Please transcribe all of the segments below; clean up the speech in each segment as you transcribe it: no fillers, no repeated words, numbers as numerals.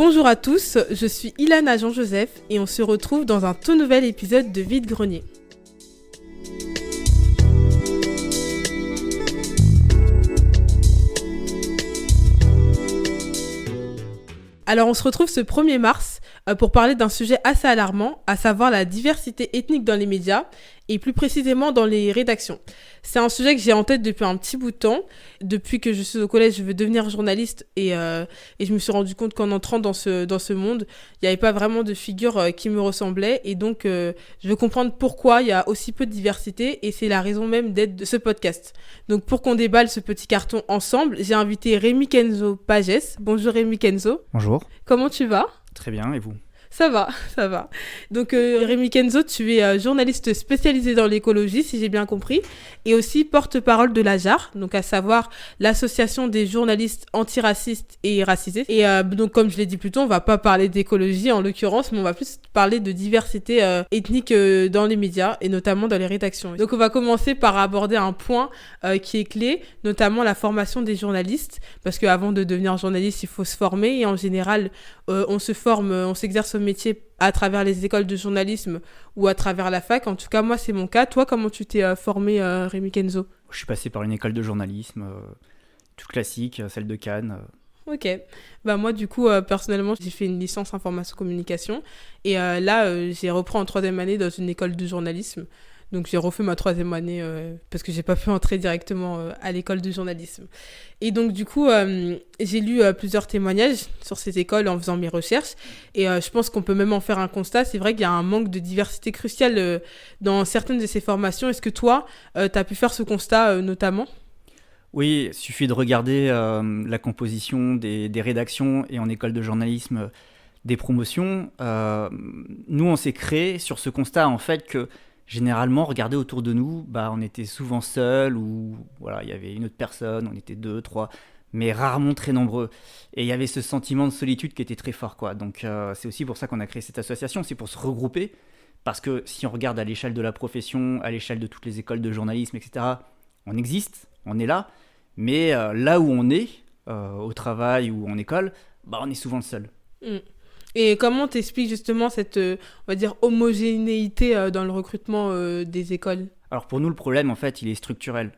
Bonjour à tous, je suis Ilana Jean-Joseph et on se retrouve dans un tout nouvel épisode de Vide Grenier. Alors on se retrouve ce 1er mars pour parler d'un sujet assez alarmant, à savoir la diversité ethnique dans les médias et plus précisément dans les rédactions. C'est un sujet que j'ai en tête depuis un petit bout de temps. Depuis que je suis au collège, je veux devenir journaliste et je me suis rendu compte qu'en entrant dans ce monde, il n'y avait pas vraiment de figure qui me ressemblait et donc je veux comprendre pourquoi il y a aussi peu de diversité et c'est la raison même d'être de ce podcast. Donc pour qu'on déballe ce petit carton ensemble, j'ai invité Rémi Kenzo Pages. Bonjour Rémi Kenzo. Bonjour. Comment tu vas ? Très bien, et vous ? Ça va. Donc Rémi Kenzo, tu es journaliste spécialisé dans l'écologie, si j'ai bien compris, et aussi porte-parole de l'AJAR, donc à savoir l'association des journalistes antiracistes et racisés. Et donc comme je l'ai dit plus tôt, on va pas parler d'écologie en l'occurrence, mais on va plus parler de diversité ethnique dans les médias et notamment dans les rédactions. Donc on va commencer par aborder un point qui est clé, notamment la formation des journalistes, parce qu'avant de devenir journaliste, il faut se former et en général, on se forme, on s'exerce au métier à travers les écoles de journalisme ou à travers la fac. En tout cas, moi, c'est mon cas. Toi, comment tu t'es formé, Rémi Kenzo ? Je suis passé par une école de journalisme, toute classique, celle de Cannes. Ok. Bah moi, du coup, personnellement, j'ai fait une licence information-communication. Et là, j'ai repris en 3e année dans une école de journalisme. Donc j'ai refait ma 3e année parce que j'ai pas pu entrer directement à l'école de journalisme. Et donc du coup, j'ai lu plusieurs témoignages sur ces écoles en faisant mes recherches. Et je pense qu'on peut même en faire un constat. C'est vrai qu'il y a un manque de diversité cruciale dans certaines de ces formations. Est-ce que toi, tu as pu faire ce constat notamment ? Oui, il suffit de regarder la composition des rédactions et en école de journalisme des promotions. Nous, on s'est créé sur ce constat en fait que généralement, regardez autour de nous, on était souvent seuls ou voilà, il y avait une autre personne, on était 2, 3, mais rarement très nombreux. Et il y avait ce sentiment de solitude qui était très fort, quoi. Donc c'est aussi pour ça qu'on a créé cette association, c'est pour se regrouper, parce que si on regarde à l'échelle de la profession, à l'échelle de toutes les écoles de journalisme, etc., on existe, on est là, mais là où on est, au travail ou en école, on est souvent le seul. Et comment t'expliques justement cette, on va dire, homogénéité dans le recrutement des écoles ? Alors pour nous, le problème, en fait, il est structurel.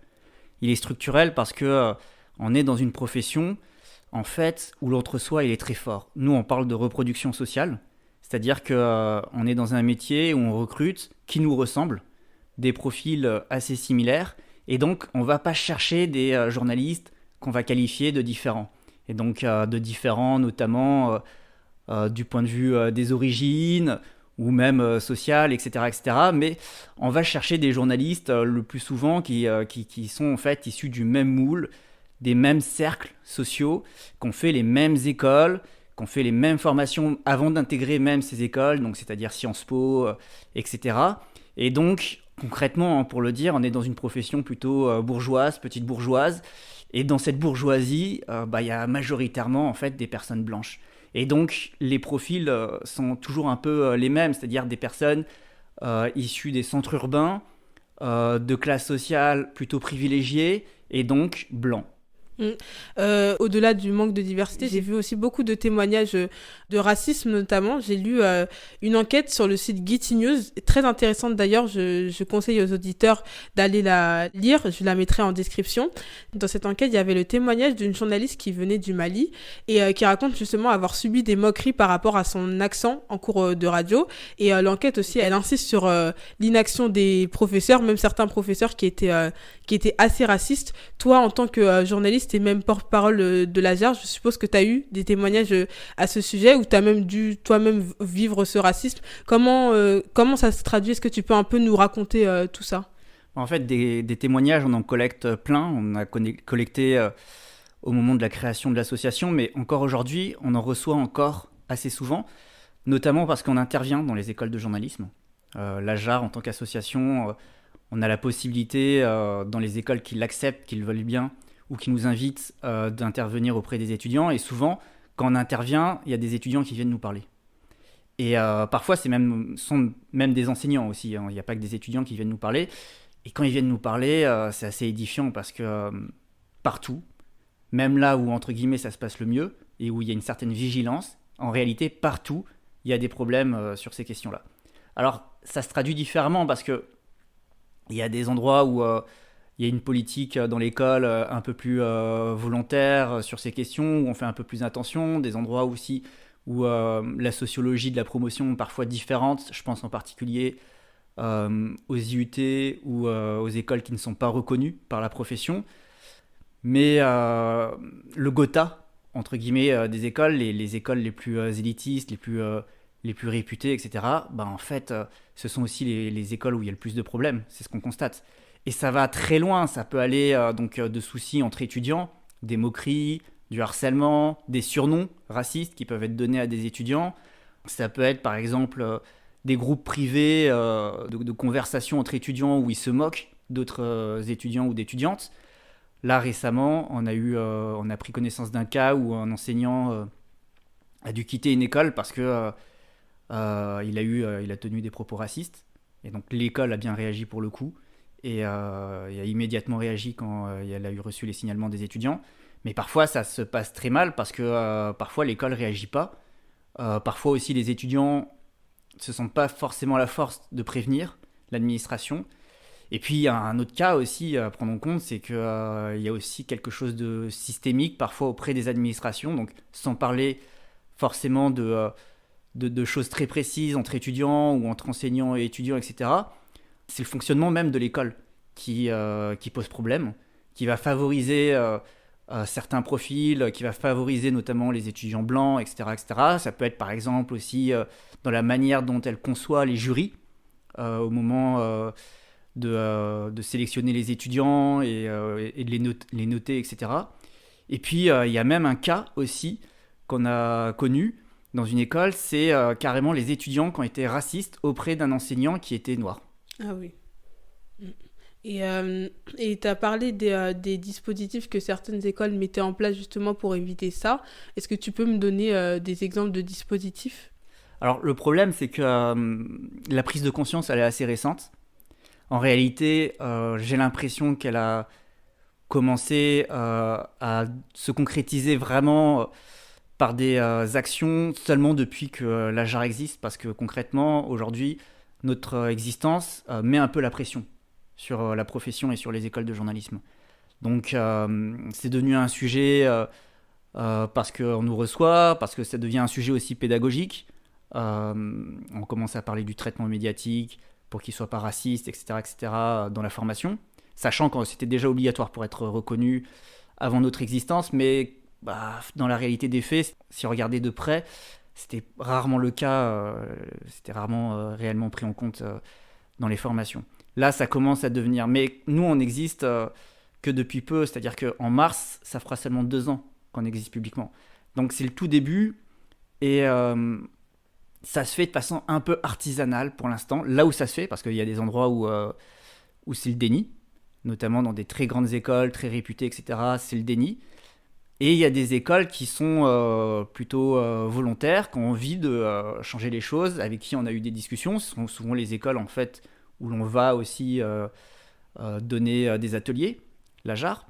Il est structurel parce que on est dans une profession, en fait, où l'entre-soi, il est très fort. Nous, on parle de reproduction sociale, c'est-à-dire qu'on est dans un métier où on recrute qui nous ressemble, des profils assez similaires, et donc on ne va pas chercher des journalistes qu'on va qualifier de différents. Et donc de différents, notamment du point de vue des origines ou même sociales, etc., etc. Mais on va chercher des journalistes le plus souvent qui sont en fait issus du même moule, des mêmes cercles sociaux, qui ont fait les mêmes écoles, qui ont fait les mêmes formations avant d'intégrer même ces écoles, donc c'est-à-dire Sciences Po, etc. Et donc, concrètement, pour le dire, on est dans une profession plutôt bourgeoise, petite bourgeoise, et dans cette bourgeoisie, y a majoritairement en fait des personnes blanches. Et donc, les profils sont toujours un peu les mêmes, c'est-à-dire des personnes issues des centres urbains, de classe sociale plutôt privilégiée, et donc blancs. Au-delà du manque de diversité, j'ai vu aussi beaucoup de témoignages de racisme notamment. J'ai lu une enquête sur le site Getty News, très intéressante d'ailleurs, je conseille aux auditeurs d'aller la lire, je la mettrai en description. Dans cette enquête, il y avait le témoignage d'une journaliste qui venait du Mali et qui raconte justement avoir subi des moqueries par rapport à son accent en cours de radio. Et l'enquête aussi, elle insiste sur l'inaction des professeurs, même certains professeurs qui étaient assez racistes. Toi, en tant que journaliste et même porte-parole de l'AJAR, je suppose que tu as eu des témoignages à ce sujet où tu as même dû toi-même vivre ce racisme. Comment ça se traduit ? Est-ce que tu peux un peu nous raconter tout ça ? En fait, des témoignages, on en collecte plein. On a collecté au moment de la création de l'association, mais encore aujourd'hui, on en reçoit encore assez souvent, notamment parce qu'on intervient dans les écoles de journalisme. L'AJAR, en tant qu'association, on a la possibilité, dans les écoles qui l'acceptent, qui le veulent bien, ou qui nous invitent d'intervenir auprès des étudiants. Et souvent, quand on intervient, il y a des étudiants qui viennent nous parler. Et parfois, sont même des enseignants aussi. Il n'y a pas que des étudiants qui viennent nous parler. Et quand ils viennent nous parler, c'est assez édifiant parce que partout, même là où, entre guillemets, ça se passe le mieux et où il y a une certaine vigilance, En réalité, partout, il y a des problèmes sur ces questions-là. Alors, ça se traduit différemment parce que il y a des endroits où il y a une politique dans l'école un peu plus volontaire sur ces questions, où on fait un peu plus attention, des endroits aussi où la sociologie de la promotion est parfois différente. Je pense en particulier aux IUT ou aux écoles qui ne sont pas reconnues par la profession. Mais le Gotha, entre guillemets, des écoles, les écoles les plus élitistes, les plus réputées, etc., en fait, ce sont aussi les écoles où il y a le plus de problèmes. C'est ce qu'on constate. Et ça va très loin. Ça peut aller de soucis entre étudiants, des moqueries, du harcèlement, des surnoms racistes qui peuvent être donnés à des étudiants. Ça peut être, par exemple, des groupes privés de conversations entre étudiants où ils se moquent d'autres étudiants ou d'étudiantes. Là, récemment, on a pris connaissance d'un cas où un enseignant a dû quitter une école parce que il a tenu des propos racistes. Et donc, l'école a bien réagi pour le coup. Et il a immédiatement réagi quand elle a eu reçu les signalements des étudiants. Mais parfois, ça se passe très mal parce que parfois, l'école ne réagit pas. Parfois aussi, les étudiants ne se sentent pas forcément la force de prévenir l'administration. Et puis, il y a un autre cas aussi à prendre en compte, c'est qu'il y a aussi quelque chose de systémique parfois auprès des administrations. Donc, sans parler forcément de choses très précises entre étudiants ou entre enseignants et étudiants, etc. C'est le fonctionnement même de l'école qui pose problème, qui va favoriser certains profils, qui va favoriser notamment les étudiants blancs, etc., etc. Ça peut être par exemple aussi dans la manière dont elle conçoit les jurys au moment de sélectionner les étudiants et de les noter, etc. Et puis il y a même un cas aussi qu'on a connu dans une école, c'est carrément les étudiants qui ont été racistes auprès d'un enseignant qui était noir. Ah oui. Et tu as parlé des dispositifs que certaines écoles mettaient en place justement pour éviter ça. Est-ce que tu peux me donner des exemples de dispositifs ? Alors le problème, c'est que la prise de conscience, elle est assez récente. En réalité, j'ai l'impression qu'elle a commencé à se concrétiser vraiment par des actions seulement depuis que la JAR existe, parce que concrètement, aujourd'hui, notre existence met un peu la pression sur la profession et sur les écoles de journalisme. Donc c'est devenu un sujet parce qu'on nous reçoit, parce que ça devient un sujet aussi pédagogique. On commence à parler du traitement médiatique pour qu'il ne soit pas raciste, etc., etc., dans la formation, sachant que c'était déjà obligatoire pour être reconnu avant notre existence, mais dans la réalité des faits, si on regardait de près, c'était rarement le cas, c'était rarement réellement pris en compte dans les formations. Là, ça commence à devenir... Mais nous, on n'existe que depuis peu, c'est-à-dire qu'en mars, ça fera seulement 2 ans qu'on existe publiquement. Donc c'est le tout début, et ça se fait de façon un peu artisanale pour l'instant, là où ça se fait, parce qu'il y a des endroits où c'est le déni, notamment dans des très grandes écoles, très réputées, etc., c'est le déni. Et il y a des écoles qui sont plutôt volontaires, qui ont envie de changer les choses, avec qui on a eu des discussions. Ce sont souvent les écoles en fait, où l'on va aussi donner des ateliers, la JAR.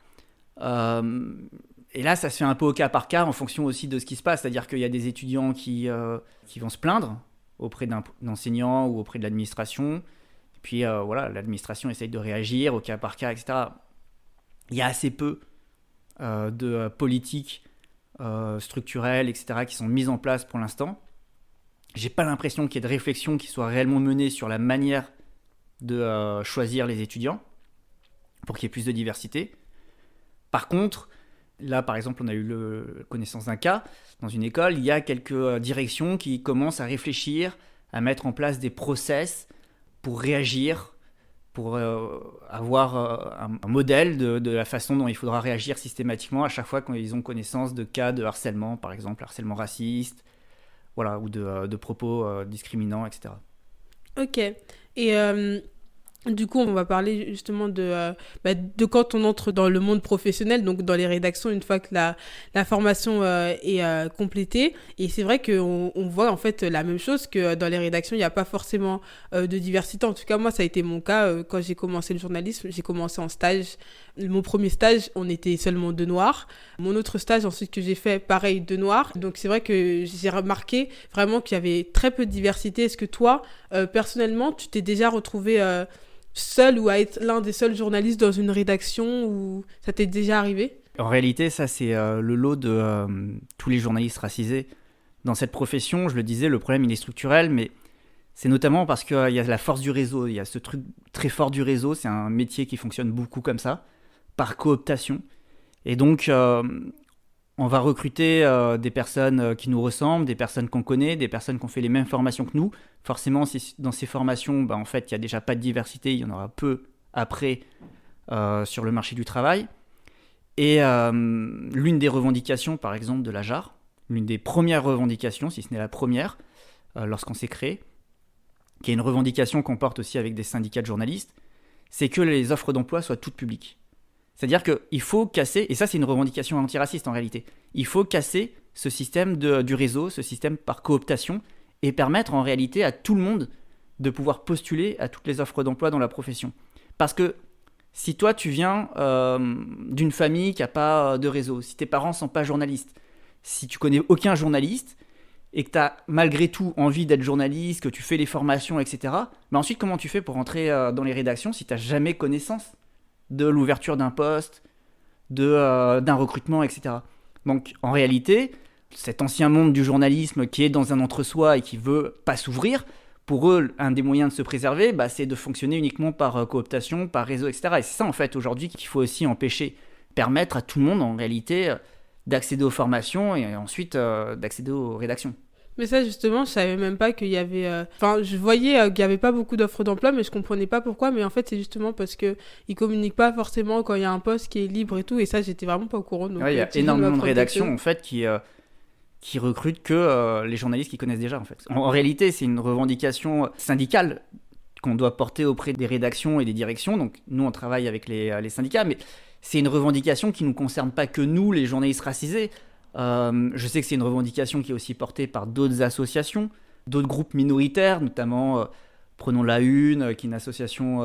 Et là, ça se fait un peu au cas par cas en fonction aussi de ce qui se passe. C'est-à-dire qu'il y a des étudiants qui vont se plaindre auprès d'un enseignant ou auprès de l'administration. Et puis l'administration essaye de réagir au cas par cas, etc. Il y a assez peu de politiques structurelles, etc., qui sont mises en place pour l'instant. J'ai pas l'impression qu'il y ait de réflexion qui soit réellement menée sur la manière de choisir les étudiants pour qu'il y ait plus de diversité. Par contre, là, par exemple, on a eu connaissance d'un cas dans une école. Il y a quelques directions qui commencent à réfléchir, à mettre en place des process pour réagir, pour avoir un modèle de la façon dont il faudra réagir systématiquement à chaque fois qu'ils ont connaissance de cas de harcèlement, par exemple, harcèlement raciste, voilà, ou de propos discriminants, etc. Ok. Et du coup, on va parler justement de quand on entre dans le monde professionnel, donc dans les rédactions, une fois que la formation est complétée. Et c'est vrai qu'on voit en fait la même chose, que dans les rédactions, il n'y a pas forcément de diversité. En tout cas, moi, ça a été mon cas quand j'ai commencé le journalisme. J'ai commencé en stage Mon premier stage, on était seulement 2 noirs. Mon autre stage ensuite que j'ai fait, pareil, 2 noirs. Donc c'est vrai que j'ai remarqué vraiment qu'il y avait très peu de diversité. Est-ce que toi, personnellement, tu t'es déjà retrouvé seul ou à être l'un des seuls journalistes dans une rédaction, ou ça t'est déjà arrivé? En réalité, ça, c'est le lot de tous les journalistes racisés. Dans cette profession, je le disais, le problème, il est structurel, mais c'est notamment parce qu'il y a la force du réseau. Il y a ce truc très fort du réseau. C'est un métier qui fonctionne beaucoup comme ça, par cooptation. Et donc, on va recruter des personnes qui nous ressemblent, des personnes qu'on connaît, des personnes qui ont fait les mêmes formations que nous. Forcément, si dans ces formations, en fait, il n'y a déjà pas de diversité, il y en aura peu après sur le marché du travail. Et l'une des revendications, par exemple, de la JAR, l'une des premières revendications, si ce n'est la première, lorsqu'on s'est créé, qui est une revendication qu'on porte aussi avec des syndicats de journalistes, c'est que les offres d'emploi soient toutes publiques. C'est-à-dire qu'il faut casser, et ça c'est une revendication antiraciste en réalité, il faut casser ce système du réseau, ce système par cooptation, et permettre en réalité à tout le monde de pouvoir postuler à toutes les offres d'emploi dans la profession. Parce que si toi tu viens d'une famille qui n'a pas de réseau, si tes parents ne sont pas journalistes, si tu connais aucun journaliste, et que tu as malgré tout envie d'être journaliste, que tu fais les formations, etc., mais ensuite comment tu fais pour rentrer dans les rédactions si tu n'as jamais connaissance de l'ouverture d'un poste, d'un recrutement, etc. Donc en réalité, cet ancien monde du journalisme qui est dans un entre-soi et qui veut pas s'ouvrir, pour eux, un des moyens de se préserver, c'est de fonctionner uniquement par cooptation, par réseau, etc. Et c'est ça en fait aujourd'hui qu'il faut aussi empêcher, permettre à tout le monde en réalité d'accéder aux formations et ensuite d'accéder aux rédactions. Mais ça, justement, je savais même pas qu'il y avait... Enfin, je voyais qu'il y avait pas beaucoup d'offres d'emploi, mais je comprenais pas pourquoi. Mais en fait, c'est justement parce qu'ils communiquent pas forcément quand il y a un poste qui est libre et tout. Et ça, j'étais vraiment pas au courant. Donc, il y a énormément de rédactions, en fait, qui recrutent que les journalistes qu'ils connaissent déjà, en fait. En réalité, c'est une revendication syndicale qu'on doit porter auprès des rédactions et des directions. Donc, nous, on travaille avec les syndicats, mais c'est une revendication qui ne nous concerne pas que nous, les journalistes racisés. Je sais que c'est une revendication qui est aussi portée par d'autres associations, d'autres groupes minoritaires, notamment Prenons la Une, qui est une association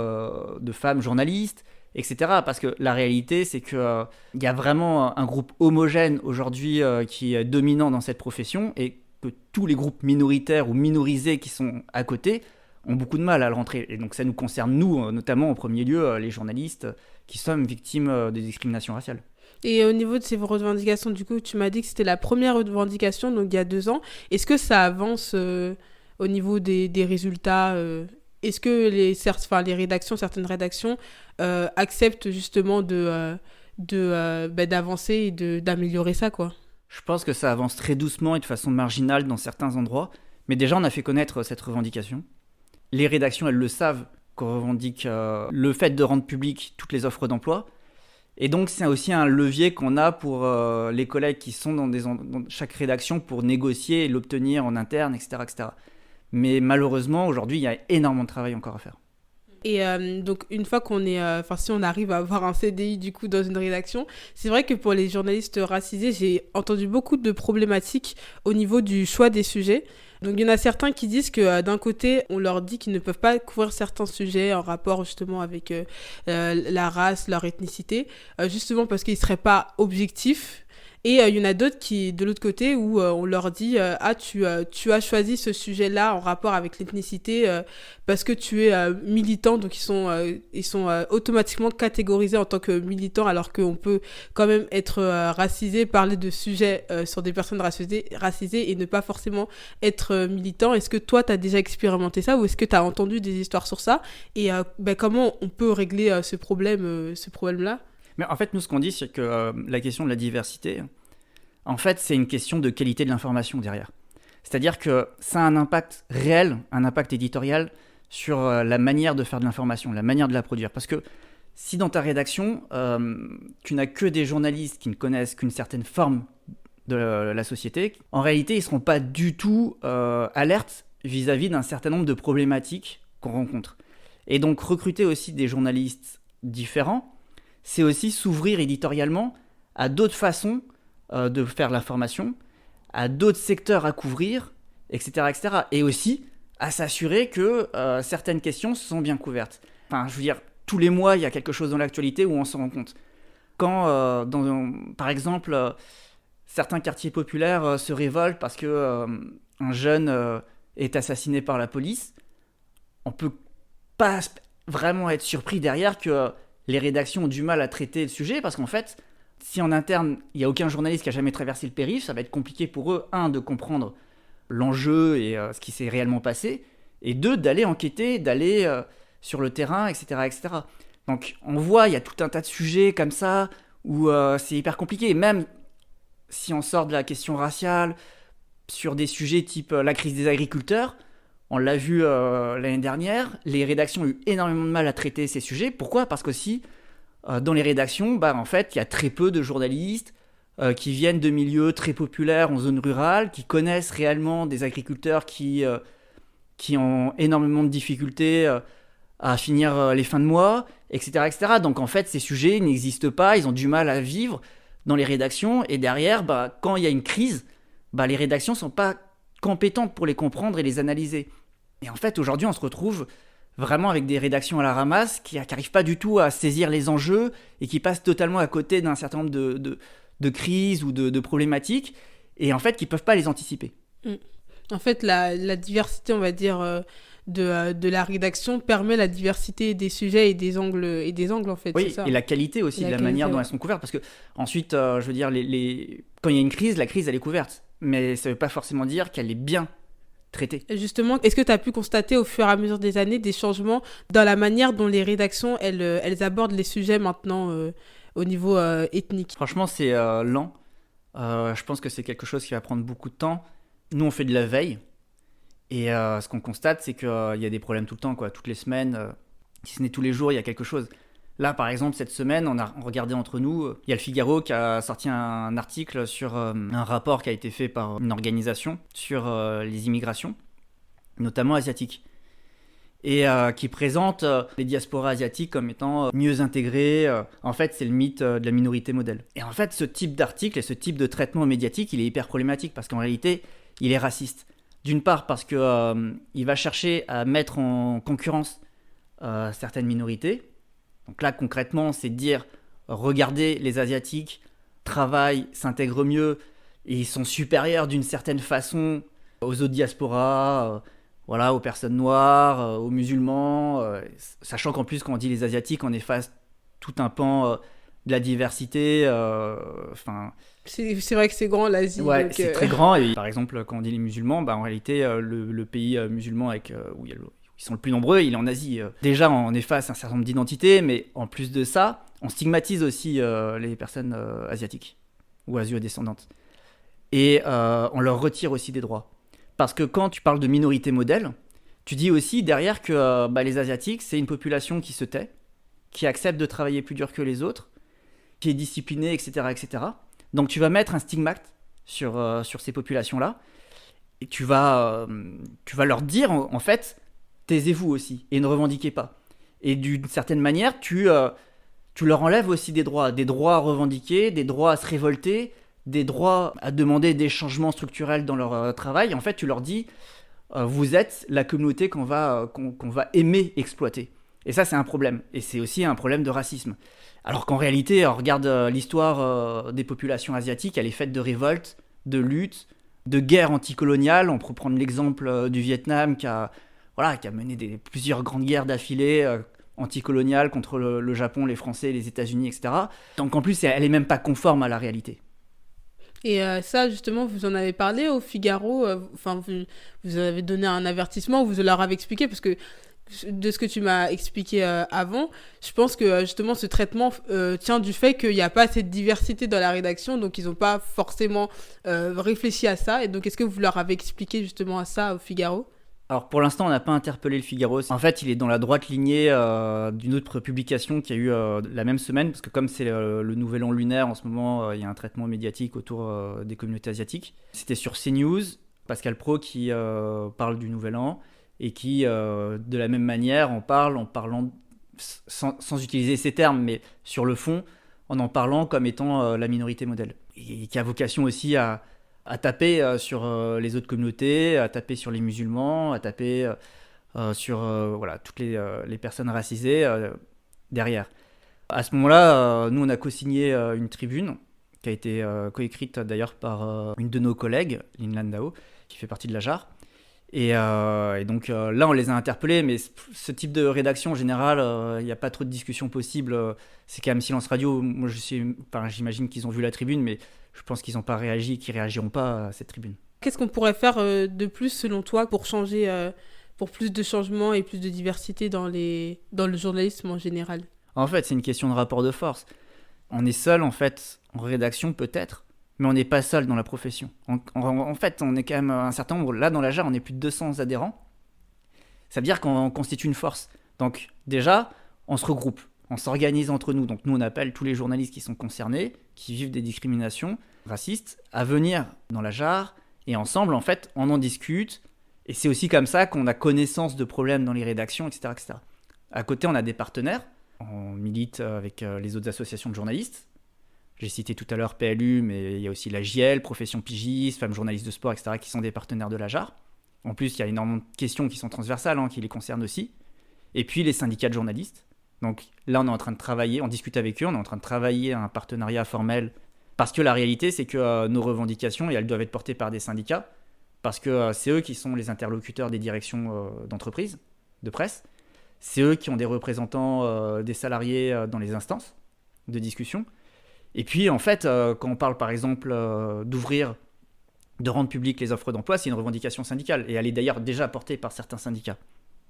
de femmes journalistes, etc. Parce que la réalité, c'est qu'il y a vraiment un groupe homogène aujourd'hui qui est dominant dans cette profession et que tous les groupes minoritaires ou minorisés qui sont à côté ont beaucoup de mal à le rentrer. Et donc ça nous concerne, nous, notamment en premier lieu, les journalistes qui sommes victimes des discriminations raciales. Et au niveau de ces revendications, du coup, tu m'as dit que c'était la première revendication, donc il y a 2 ans. Est-ce que ça avance au niveau des résultats Est-ce que les rédactions, certaines rédactions acceptent justement d'avancer et d'améliorer ça, quoi? Je pense que ça avance très doucement et de façon marginale dans certains endroits. Mais déjà, on a fait connaître cette revendication. Les rédactions, elles le savent, qu'on revendique le fait de rendre publiques toutes les offres d'emploi. Et donc, c'est aussi un levier qu'on a pour les collègues qui sont dans chaque rédaction pour négocier et l'obtenir en interne, etc., etc. Mais malheureusement, aujourd'hui, il y a énormément de travail encore à faire. Et donc, une fois qu'on est... si on arrive à avoir un CDI, du coup, dans une rédaction, c'est vrai que pour les journalistes racisés, j'ai entendu beaucoup de problématiques au niveau du choix des sujets. Donc, il y en a certains qui disent que d'un côté, on leur dit qu'ils ne peuvent pas couvrir certains sujets en rapport justement avec la race, leur ethnicité, justement parce qu'ils ne seraient pas objectifs. Et il y en a d'autres qui, de l'autre côté, où on leur dit tu as choisi ce sujet-là en rapport avec l'ethnicité parce que tu es militant, donc ils sont automatiquement catégorisés en tant que militants, alors qu'on peut quand même être racisé, parler de sujets sur des personnes racisées et ne pas forcément être militant. Est-ce que toi, tu as déjà expérimenté ça, ou est-ce que tu as entendu des histoires sur ça? Et comment on peut régler ce problème-là? Mais en fait, nous, ce qu'on dit, c'est que la question de la diversité, en fait, c'est une question de qualité de l'information derrière. C'est-à-dire que ça a un impact réel, un impact éditorial sur la manière de faire de l'information, la manière de la produire. Parce que si dans ta rédaction, tu n'as que des journalistes qui ne connaissent qu'une certaine forme de la société, en réalité, ils ne seront pas du tout alertes vis-à-vis d'un certain nombre de problématiques qu'on rencontre. Et donc, recruter aussi des journalistes différents, c'est aussi s'ouvrir éditorialement à d'autres façons de faire l'information, à d'autres secteurs à couvrir, etc., etc. Et aussi à s'assurer que certaines questions sont bien couvertes. Enfin, je veux dire, tous les mois, il y a quelque chose dans l'actualité où on s'en rend compte. Quand, par exemple, certains quartiers populaires se révoltent parce que un jeune est assassiné par la police, on peut pas vraiment être surpris derrière que les rédactions ont du mal à traiter le sujet, parce qu'en fait, si en interne, il n'y a aucun journaliste qui a jamais traversé le périph', ça va être compliqué pour eux, de comprendre l'enjeu et ce qui s'est réellement passé, et d'aller enquêter, d'aller sur le terrain, etc., etc. Donc on voit, il y a tout un tas de sujets comme ça, où c'est hyper compliqué, et même si on sort de la question raciale, sur des sujets type la crise des agriculteurs, on l'a vu l'année dernière, les rédactions ont eu énormément de mal à traiter ces sujets. Pourquoi ? Parce qu'aussi, dans les rédactions, en fait, il y a très peu de journalistes qui viennent de milieux très populaires en zone rurale, qui connaissent réellement des agriculteurs qui ont énormément de difficultés à finir les fins de mois, etc., etc. Donc en fait, ces sujets n'existent pas, ils ont du mal à vivre dans les rédactions, et derrière, quand il y a une crise, les rédactions ne sont pas compétentes pour les comprendre et les analyser. Et en fait, aujourd'hui, on se retrouve vraiment avec des rédactions à la ramasse qui n'arrivent pas du tout à saisir les enjeux et qui passent totalement à côté d'un certain nombre de crises ou de problématiques, et en fait, qui ne peuvent pas les anticiper. En fait, la diversité, on va dire, de la rédaction permet la diversité des sujets et des angles en fait. Oui, c'est ça. et la qualité aussi de la manière dont elles sont couvertes, parce que ensuite, je veux dire, quand il y a une crise, la crise, elle est couverte, mais ça ne veut pas forcément dire qu'elle est bien traitée. Et justement, est-ce que tu as pu constater au fur et à mesure des années des changements dans la manière dont les rédactions, elles abordent les sujets maintenant au niveau ethnique ? Franchement, c'est lent. Je pense que c'est quelque chose qui va prendre beaucoup de temps. Nous, on fait de la veille. Et ce qu'on constate, c'est qu'il y a des problèmes tout le temps, quoi. Toutes les semaines, si ce n'est tous les jours, il y a quelque chose. Là, par exemple, cette semaine, on a regardé entre nous, il y a le Figaro qui a sorti un article sur un rapport qui a été fait par une organisation sur les immigrations, notamment asiatiques, et qui présente les diasporas asiatiques comme étant mieux intégrées. En fait, c'est le mythe de la minorité modèle. Et en fait, ce type d'article et ce type de traitement médiatique, il est hyper problématique, parce qu'en réalité, il est raciste. D'une part parce qu'il va chercher à mettre en concurrence certaines minorités. Donc là, concrètement, c'est de dire, regardez, les Asiatiques travaillent, s'intègrent mieux, et ils sont supérieurs d'une certaine façon aux autres diasporas, aux personnes noires, aux musulmans, sachant qu'en plus, quand on dit les Asiatiques, on efface tout un pan de la diversité. C'est vrai que c'est grand, l'Asie. Ouais, donc, c'est très grand. Et par exemple, quand on dit les musulmans, en réalité, le pays musulman où ils sont le plus nombreux, il est en Asie. Déjà, on efface un certain nombre d'identités, mais en plus de ça, on stigmatise aussi les personnes asiatiques ou asio-descendantes. Et on leur retire aussi des droits. Parce que quand tu parles de minorité modèle, tu dis aussi derrière que les Asiatiques, c'est une population qui se tait, qui accepte de travailler plus dur que les autres, qui est disciplinée, etc., etc. Donc tu vas mettre un stigmate sur ces populations-là, et tu vas leur dire, en fait, taisez-vous aussi, et ne revendiquez pas. Et d'une certaine manière, tu leur enlèves aussi des droits à revendiquer, des droits à se révolter, des droits à demander des changements structurels dans leur travail. En fait, tu leur dis, vous êtes la communauté qu'on va aimer exploiter. Et ça, c'est un problème. Et c'est aussi un problème de racisme. Alors qu'en réalité, on regarde l'histoire des populations asiatiques, elle est faite de révoltes, de luttes, de guerres anticoloniales. On peut prendre l'exemple du Vietnam qui a mené plusieurs grandes guerres d'affilée anticoloniales contre le Japon, les Français, les États-Unis, etc. Donc en plus, elle n'est même pas conforme à la réalité. Et ça, justement, vous en avez parlé au Figaro, vous avez donné un avertissement, vous leur avez expliqué, parce que de ce que tu m'as expliqué avant, je pense que justement ce traitement tient du fait qu'il n'y a pas assez de diversité dans la rédaction, donc ils n'ont pas forcément réfléchi à ça. Et donc est-ce que vous leur avez expliqué justement à ça au Figaro ? Alors pour l'instant, on n'a pas interpellé le Figaro. En fait, il est dans la droite lignée d'une autre publication qui a eu la même semaine, parce que comme c'est le nouvel an lunaire en ce moment, il y a un traitement médiatique autour des communautés asiatiques. C'était sur CNews, Pascal Praud qui parle du nouvel an, et qui, de la même manière, en parlant sans utiliser ces termes, mais sur le fond, en parlant comme étant la minorité modèle. Et qui a vocation aussi à taper sur les autres communautés, à taper sur les musulmans, à taper sur toutes les personnes racisées, derrière. À ce moment-là, nous, on a co-signé une tribune qui a été coécrite d'ailleurs par une de nos collègues, Lynn Landau, qui fait partie de la JAR. Et donc là, on les a interpellés, mais ce type de rédaction, en général, il n'y a pas trop de discussion possible. C'est quand même silence radio. Moi, j'imagine qu'ils ont vu la tribune, mais je pense qu'ils n'ont pas réagi, qu'ils ne réagiront pas à cette tribune. Qu'est-ce qu'on pourrait faire de plus, selon toi, pour changer, pour plus de changements et plus de diversité dans le journalisme en général ? En fait, c'est une question de rapport de force. On est seul, en fait, en rédaction peut-être, mais on n'est pas seul dans la profession. En fait, on est quand même un certain nombre. Là, dans la JAR, on est plus de 200 adhérents. Ça veut dire qu'on constitue une force. Donc, déjà, on se regroupe, on s'organise entre nous. Donc, nous, on appelle tous les journalistes qui sont concernés, qui vivent des discriminations racistes, à venir dans la JAR. Et ensemble, en fait, on en discute. Et c'est aussi comme ça qu'on a connaissance de problèmes dans les rédactions, etc., etc. À côté, on a des partenaires. On milite avec les autres associations de journalistes. J'ai cité tout à l'heure PLU, mais il y a aussi la JL, Profession Pigiste, Femmes Journalistes de Sport, etc., qui sont des partenaires de la JAR. En plus, il y a énormément de questions qui sont transversales, qui les concernent aussi. Et puis, les syndicats de journalistes. Donc là, on est en train de travailler, on discute avec eux, on est en train de travailler à un partenariat formel. Parce que la réalité, c'est que nos revendications, et elles doivent être portées par des syndicats, parce que c'est eux qui sont les interlocuteurs des directions d'entreprise, de presse. C'est eux qui ont des représentants des salariés dans les instances de discussion. Et puis, en fait, quand on parle, par exemple, de rendre publiques les offres d'emploi, c'est une revendication syndicale. Et elle est d'ailleurs déjà portée par certains syndicats.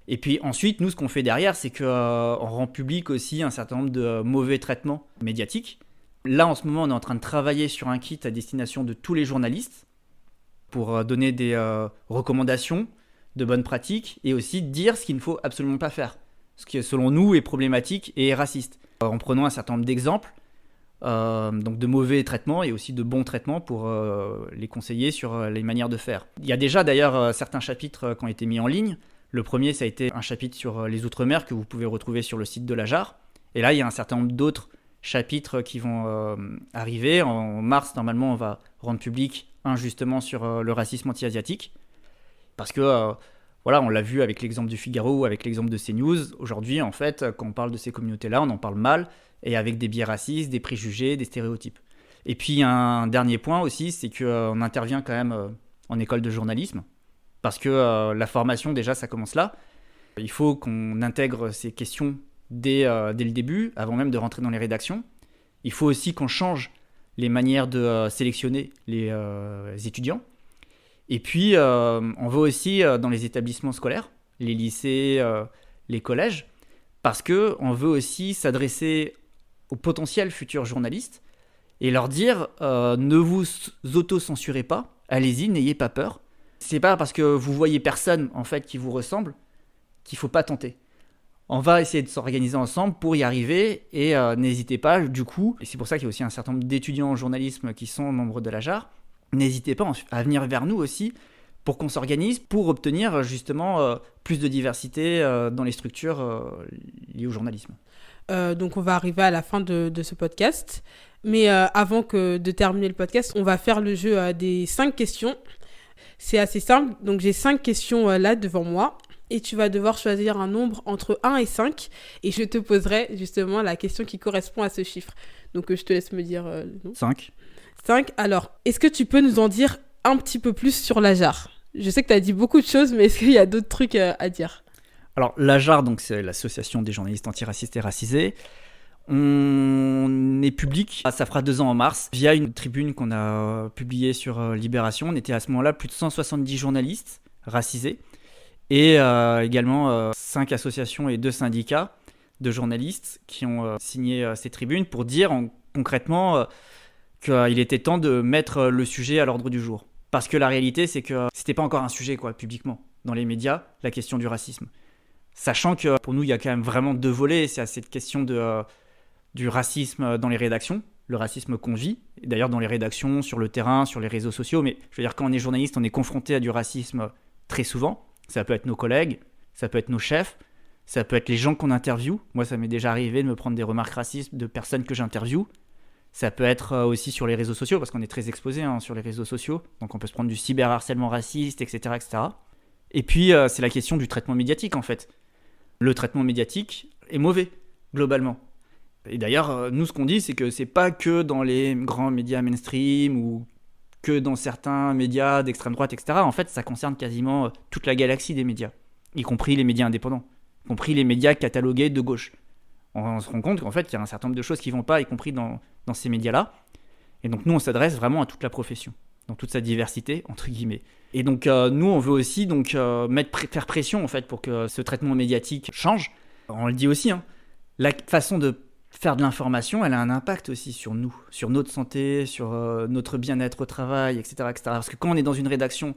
Et puis ensuite, nous, ce qu'on fait derrière, c'est qu'on rend public aussi un certain nombre de mauvais traitements médiatiques. Là, en ce moment, on est en train de travailler sur un kit à destination de tous les journalistes pour donner des recommandations de bonnes pratiques et aussi dire ce qu'il ne faut absolument pas faire. Ce qui, selon nous, est problématique et raciste. En prenant un certain nombre d'exemples, donc de mauvais traitements et aussi de bons traitements pour les conseiller sur les manières de faire. Il y a déjà d'ailleurs certains chapitres qui ont été mis en ligne. Le premier, ça a été un chapitre sur les Outre-mer que vous pouvez retrouver sur le site de la JAR. Et là, il y a un certain nombre d'autres chapitres qui vont arriver. En mars, normalement, on va rendre public un justement sur le racisme anti-asiatique. Parce que, voilà, on l'a vu avec l'exemple du Figaro ou avec l'exemple de CNews. Aujourd'hui, en fait, quand on parle de ces communautés-là, on en parle mal et avec des biais racistes, des préjugés, des stéréotypes. Et puis, un dernier point aussi, c'est qu'on intervient quand même en école de journalisme. Parce que la formation, déjà, ça commence là. Il faut qu'on intègre ces questions dès le début, avant même de rentrer dans les rédactions. Il faut aussi qu'on change les manières de sélectionner les étudiants. Et puis, on va aussi dans les établissements scolaires, les lycées, les collèges, parce qu'on veut aussi s'adresser aux potentiels futurs journalistes et leur dire ne vous auto-censurez pas, allez-y, n'ayez pas peur. C'est pas parce que vous voyez personne en fait qui vous ressemble qu'il faut pas tenter. On va essayer de s'organiser ensemble pour y arriver et n'hésitez pas du coup, et c'est pour ça qu'il y a aussi un certain nombre d'étudiants en journalisme qui sont membres de la JAR, n'hésitez pas à venir vers nous aussi pour qu'on s'organise pour obtenir justement plus de diversité dans les structures liées au journalisme. Donc on va arriver à la fin de ce podcast, mais avant de terminer le podcast, on va faire le jeu des 5 questions. C'est assez simple, donc j'ai 5 questions là devant moi et tu vas devoir choisir un nombre entre 1 et 5 et je te poserai justement la question qui correspond à ce chiffre. Donc je te laisse me dire le nom. 5. 5. Alors, est-ce que tu peux nous en dire un petit peu plus sur la JAR ? Je sais que tu as dit beaucoup de choses, mais est-ce qu'il y a d'autres trucs à dire ? Alors, la JAR, donc, c'est l'association des journalistes antiracistes et racisés. On est public, ça fera 2 ans en mars, via une tribune qu'on a publiée sur Libération. On était à ce moment-là plus de 170 journalistes racisés et également 5 associations et 2 syndicats de journalistes qui ont signé ces tribunes pour dire concrètement qu'il était temps de mettre le sujet à l'ordre du jour. Parce que la réalité, c'est que c'était pas encore un sujet publiquement dans les médias, la question du racisme. Sachant que pour nous, il y a quand même vraiment 2 volets. C'est à cette question du racisme dans les rédactions, le racisme qu'on vit, et d'ailleurs dans les rédactions, sur le terrain, sur les réseaux sociaux. Mais je veux dire, quand on est journaliste, on est confronté à du racisme très souvent. Ça peut être nos collègues, ça peut être nos chefs, ça peut être les gens qu'on interviewe. Moi, ça m'est déjà arrivé de me prendre des remarques racistes de personnes que j'interviewe. Ça peut être aussi sur les réseaux sociaux, parce qu'on est très exposé sur les réseaux sociaux. Donc on peut se prendre du cyberharcèlement raciste, etc., etc. Et puis, c'est la question du traitement médiatique, en fait. Le traitement médiatique est mauvais. globalement. Et d'ailleurs, nous, ce qu'on dit, c'est que c'est pas que dans les grands médias mainstream ou que dans certains médias d'extrême droite, etc. En fait, ça concerne quasiment toute la galaxie des médias, y compris les médias indépendants, y compris les médias catalogués de gauche. On se rend compte qu'en fait, il y a un certain nombre de choses qui vont pas, y compris dans ces médias-là. Et donc, nous, on s'adresse vraiment à toute la profession, dans toute sa diversité, entre guillemets. Et donc, nous, on veut aussi faire pression, en fait, pour que ce traitement médiatique change. On le dit aussi, hein, la façon de faire de l'information, elle a un impact aussi sur nous, sur notre santé, sur notre bien-être au travail, etc., etc. Parce que quand on est dans une rédaction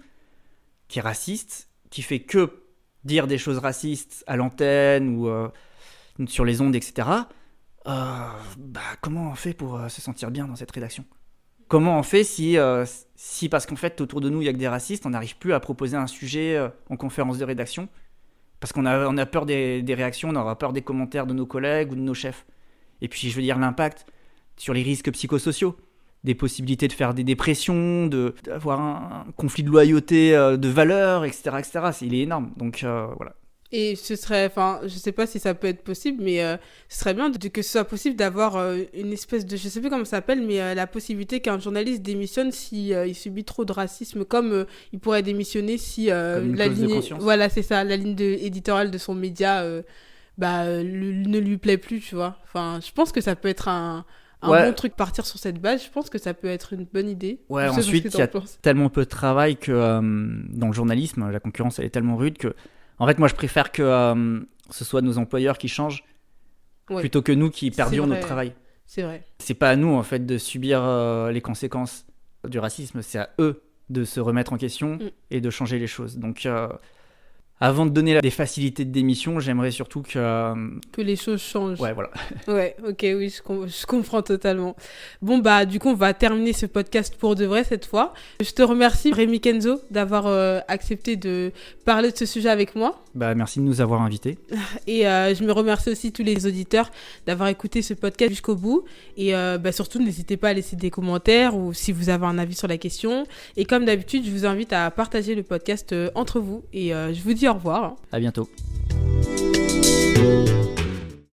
qui est raciste, qui fait que dire des choses racistes à l'antenne ou sur les ondes, etc., comment on fait pour se sentir bien dans cette rédaction ? Comment on fait si parce qu'en fait, autour de nous, il n'y a que des racistes, on n'arrive plus à proposer un sujet en conférence de rédaction ? Parce qu'on a peur des réactions, on aura peur des commentaires de nos collègues ou de nos chefs. Et puis, je veux dire, l'impact sur les risques psychosociaux, des possibilités de faire des dépressions, d'avoir un conflit de loyauté, de valeurs, etc., etc. Il est énorme. Donc, voilà. Et je sais pas si ça peut être possible, mais ce serait bien que ce soit possible d'avoir une espèce de, je sais plus comment ça s'appelle, mais la possibilité qu'un journaliste démissionne si il subit trop de racisme, comme il pourrait démissionner si la ligne, voilà, c'est ça, la ligne éditoriale de son média ne lui plaît plus, tu vois. Enfin, je pense que ça peut être un bon truc, partir sur cette base. Je pense que ça peut être une bonne idée. Ouais, ensuite, il y a tellement peu de travail que dans le journalisme, la concurrence elle est tellement rude que, en fait, moi, je préfère que ce soit nos employeurs qui changent plutôt que nous qui perdions notre travail. C'est vrai. C'est pas à nous, en fait, de subir les conséquences du racisme. C'est à eux de se remettre en question et de changer les choses. Donc, avant de donner des facilités de démission, j'aimerais surtout que les choses changent. Ouais, voilà. Ouais, ok, oui, je comprends totalement. Bon, du coup, on va terminer ce podcast pour de vrai cette fois. Je te remercie, Rémi Kenzo, d'avoir accepté de parler de ce sujet avec moi. Merci de nous avoir invités. Et je me remercie aussi tous les auditeurs d'avoir écouté ce podcast jusqu'au bout. Et surtout, n'hésitez pas à laisser des commentaires ou si vous avez un avis sur la question. Et comme d'habitude, je vous invite à partager le podcast entre vous. Et je vous dis au revoir. À bientôt.